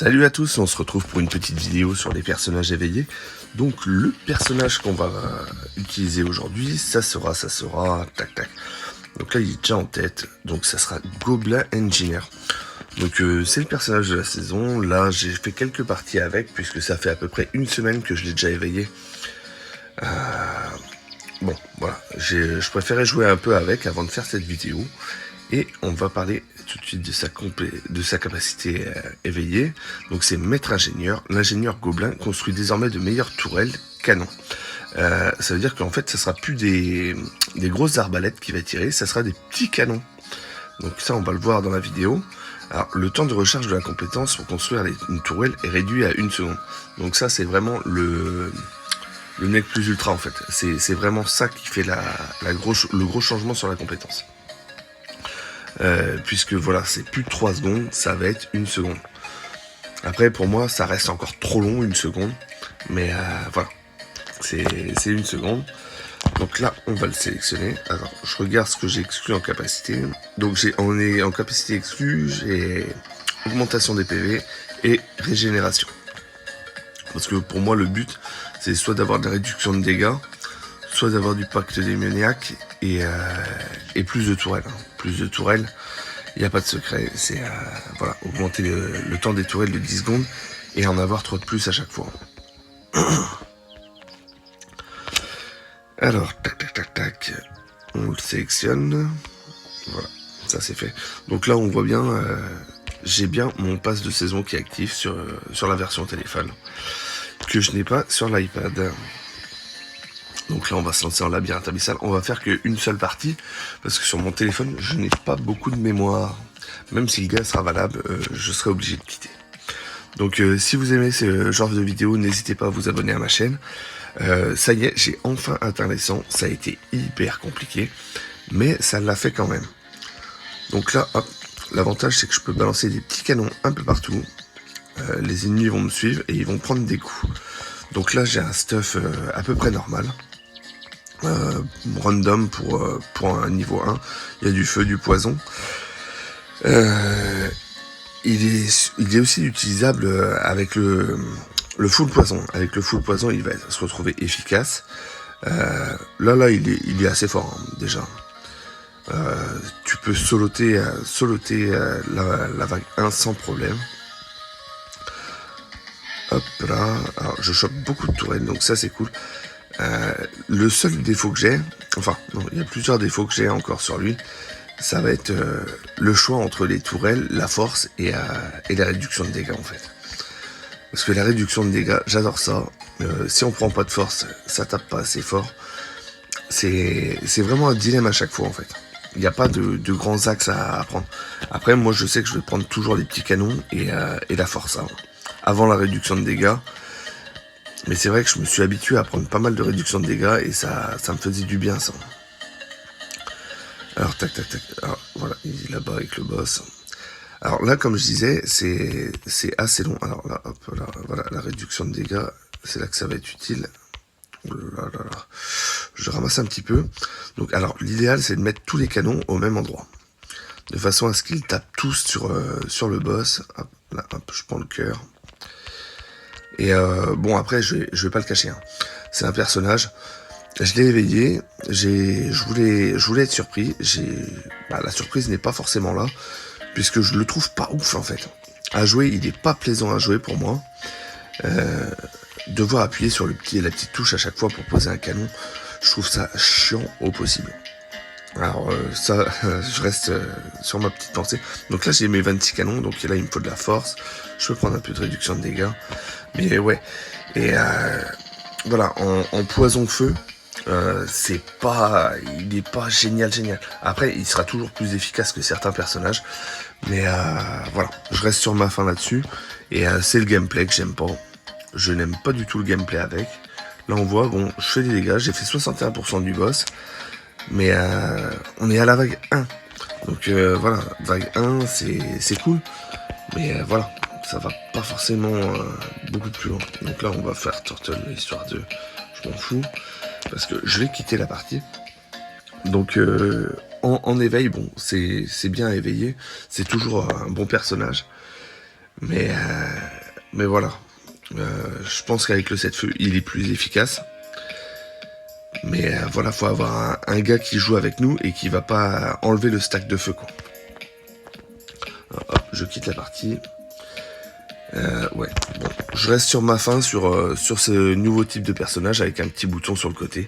Salut à tous, on se retrouve pour une petite vidéo sur les personnages éveillés. Donc le personnage qu'on va utiliser aujourd'hui, ça sera, tac tac. Donc là il est déjà en tête, donc ça sera Goblin Engineer. Donc c'est le personnage de la saison, là j'ai fait quelques parties avec, puisque ça fait à peu près une semaine que je l'ai déjà éveillé. Bon voilà, je préférais jouer un peu avec avant de faire cette vidéo. Et on va parler tout de suite de sa capacité éveillée. Donc c'est maître ingénieur. L'ingénieur gobelin construit désormais de meilleures tourelles canons. Ça veut dire qu'en fait, ça sera plus des grosses arbalètes qui va tirer, ça sera des petits canons. Donc ça, on va le voir dans la vidéo. Alors, le temps de recharge de la compétence pour construire une tourelle est réduit à 1 seconde. Donc ça, c'est vraiment le nec plus ultra en fait. C'est vraiment ça qui fait le gros changement sur la compétence. Puisque voilà, c'est plus de 3 secondes, ça va être 1 seconde. Après, pour moi, ça reste encore trop long, 1 seconde. Mais voilà, c'est 1 seconde. Donc là, on va le sélectionner. Alors, je regarde ce que j'ai exclu en capacité. Donc, on est en capacité exclue, j'ai augmentation des PV et régénération. Parce que pour moi, le but, c'est soit d'avoir de la réduction de dégâts, soit d'avoir du pacte démoniaque et plus de tourelles. Plus de tourelles, il n'y a pas de secret. C'est voilà, augmenter le temps des tourelles de 10 secondes et en avoir 3 de plus à chaque fois. Alors, tac, tac, tac, tac. On le sélectionne. Voilà, ça c'est fait. Donc là, on voit bien, j'ai bien mon pass de saison qui est actif sur la version téléphone, que je n'ai pas sur l'iPad. Donc là, on va se lancer en labyrinthe abyssal. On va faire qu'une seule partie, parce que sur mon téléphone, je n'ai pas beaucoup de mémoire. Même si le gars sera valable, je serai obligé de quitter. Donc si vous aimez ce genre de vidéo, n'hésitez pas à vous abonner à ma chaîne. Ça y est, j'ai enfin atteint les 100. Ça a été hyper compliqué, mais ça l'a fait quand même. Donc là, hop, l'avantage c'est que je peux balancer des petits canons un peu partout. Les ennemis vont me suivre et ils vont prendre des coups. Donc là, j'ai un stuff à peu près normal. Random pour un niveau 1. Il y a du feu, du poison. Il est aussi utilisable avec le full poison. Avec le full poison, il va se retrouver efficace. Là, il est assez fort, hein, déjà. Tu peux soloter la vague 1 sans problème. Hop là. Alors, je chope beaucoup de tourelles, donc ça, c'est cool. Le seul défaut que j'ai, enfin, non, il y a plusieurs défauts que j'ai encore sur lui, ça va être le choix entre les tourelles, la force et la réduction de dégâts en fait. Parce que la réduction de dégâts, j'adore ça. Si on prend pas de force, ça tape pas assez fort. C'est vraiment un dilemme à chaque fois en fait. Il n'y a pas de grands axes à prendre. Après, moi je sais que je vais prendre toujours les petits canons et la force avant la réduction de dégâts. Mais c'est vrai que je me suis habitué à prendre pas mal de réduction de dégâts et ça me faisait du bien ça. Alors tac tac tac. Alors voilà, il est là-bas avec le boss. Alors là, comme je disais, c'est assez long. Alors là, hop là, voilà, la réduction de dégâts, c'est là que ça va être utile. Oh là là là. Je ramasse un petit peu. Donc alors l'idéal c'est de mettre tous les canons au même endroit. De façon à ce qu'ils tapent tous sur le boss. Hop, là, hop, je prends le cœur. Et bon après je vais pas le cacher, hein. C'est un personnage, je l'ai éveillé, je voulais être surpris, la surprise n'est pas forcément là, puisque je le trouve pas ouf en fait. À jouer, il est pas plaisant à jouer pour moi. Devoir appuyer sur la petite touche à chaque fois pour poser un canon, je trouve ça chiant au possible. Alors ça, je reste sur ma petite pensée. Donc là j'ai mes 26 canons, donc là il me faut de la force. Je peux prendre un peu de réduction de dégâts. Mais ouais. Et voilà, en poison feu, il n'est pas génial. Après, il sera toujours plus efficace que certains personnages. Mais voilà, je reste sur ma fin là-dessus. Et c'est le gameplay que j'aime pas. Je n'aime pas du tout le gameplay avec. Là on voit, bon, je fais des dégâts, j'ai fait 61% du boss. Mais on est à la vague 1. Donc voilà, vague 1, c'est cool. Mais voilà, ça va pas forcément beaucoup plus loin. Donc là, on va faire Turtle, histoire de... Je m'en fous. Parce que je vais quitter la partie. Donc en éveil, bon, c'est bien éveillé. C'est toujours un bon personnage. Mais voilà. Je pense qu'avec le 7 feu, il est plus efficace. Mais voilà, faut avoir un gars qui joue avec nous et qui va pas enlever le stack de feu, quoi. Alors, hop, je quitte la partie. Ouais, bon, je reste sur ma fin sur ce nouveau type de personnage avec un petit bouton sur le côté.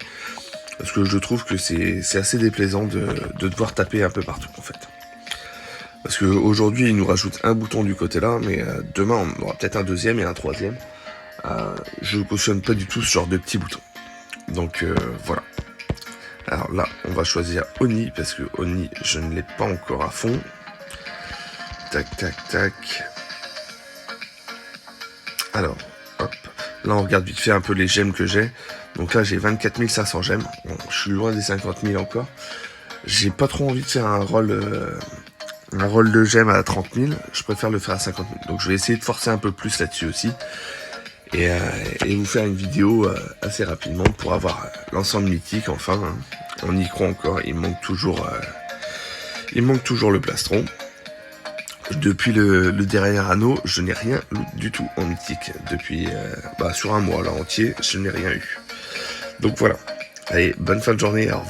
Parce que je trouve que c'est assez déplaisant de devoir taper un peu partout, en fait. Parce qu'aujourd'hui, il nous rajoute un bouton du côté là, mais demain, on aura peut-être un deuxième et un troisième. Je ne cautionne pas du tout ce genre de petits boutons. Donc voilà. Alors là, on va choisir Oni, parce que Oni, je ne l'ai pas encore à fond. Tac, tac, tac. Alors, hop. Là, on regarde vite fait un peu les gemmes que j'ai. Donc là, j'ai 24 500 gemmes. Bon, je suis loin des 50 000 encore. J'ai pas trop envie de faire un rôle de gemmes à 30 000. Je préfère le faire à 50 000. Donc je vais essayer de forcer un peu plus là-dessus aussi. Et vous faire une vidéo assez rapidement pour avoir l'ensemble mythique, enfin. Hein. On y croit encore. Il manque toujours le plastron. Depuis le dernier anneau, je n'ai rien du tout en mythique. Depuis sur un mois là entier, je n'ai rien eu. Donc voilà. Allez, bonne fin de journée, au revoir.